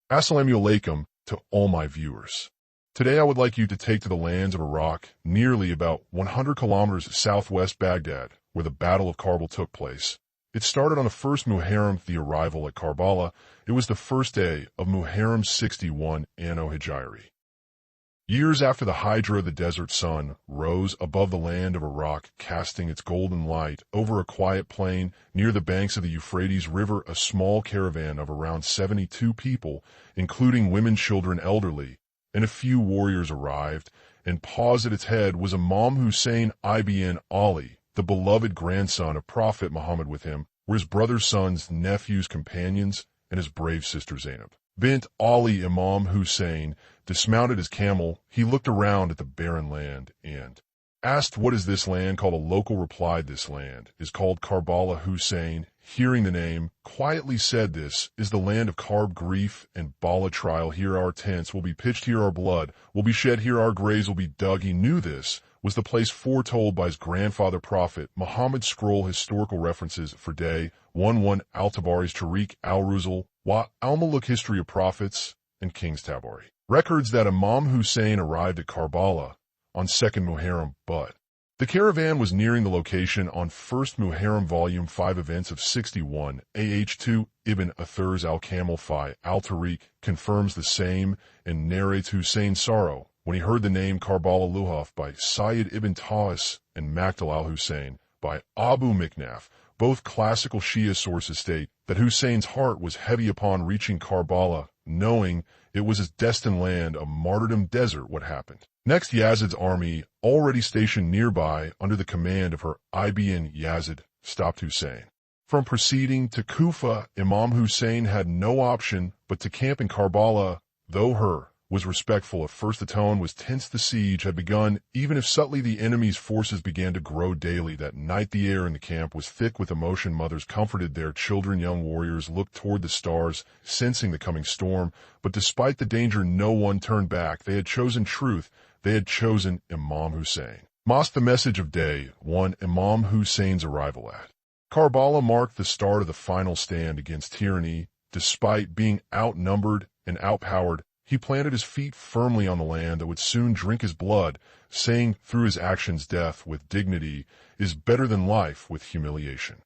Assalamu alaikum to all my viewers. Today I would like you to take to the lands of Iraq, nearly about 100 kilometers southwest Baghdad, where the Battle of Karbala took place. It started on the first Muharram, the arrival at Karbala. It was the first day of Muharram 61 Anno Hijri. Years after the hydra of the desert sun rose above the land of Iraq, casting its golden light over a quiet plain near the banks of the Euphrates River, a small caravan of around 72 people, including women, children, elderly, and a few warriors arrived, and paused at its head was Imam Hussein ibn Ali, the beloved grandson of Prophet Muhammad. With him were his brother's sons, nephews, companions, and his brave sister Zainab. Bint Ali. Imam Hussein dismounted his camel. He looked around at the barren land and asked, "What is this land called?" A local replied, "This land is called Karbala." Hussein, hearing the name, quietly said, "This is the land of Karb, grief, and Bala trial. Here our tents will be pitched, here our blood will be shed, here our graves will be dug." He knew this was the place foretold by his grandfather Prophet Muhammad. Scroll historical references for day 11 Al-Tabari's Tariq al-Ruzul wa al-Muluk, History of Prophets and Kings Tabari, records that Imam Hussein arrived at Karbala on 2nd Muharram, but the caravan was nearing the location on 1st Muharram, Volume 5, Events of 61 AH2. Ibn Athir's Al-Kamil fi al-Tariq confirms the same and narrates Hussein's sorrow when he heard the name Karbala Luhaf by Sayyid ibn Tawus and Maktal al-Hussein by Abu Miknaf. Both classical Shia sources state that Hussein's heart was heavy upon reaching Karbala, knowing it was his destined land, a martyrdom desert. What happened next? Yazid's army, already stationed nearby under the command of her ibn Yazid, stopped Hussein from proceeding to Kufa. Imam Hussein had no option but to camp in Karbala, though her was respectful. At first the tone was tense. The siege had begun, even if subtly the enemy's forces began to grow daily. That night the air in the camp was thick with emotion. Mothers comforted their children. Young warriors looked toward the stars, sensing the coming storm. But despite the danger, no one turned back. They had chosen truth. They had chosen Imam Hussein. Mosque. The message of day 1. Imam Hussein's arrival at Karbala marked the start of the final stand against tyranny. Despite being outnumbered and outpowered, he planted his feet firmly on the land that would soon drink his blood, saying through his actions, "Death with dignity is better than life with humiliation."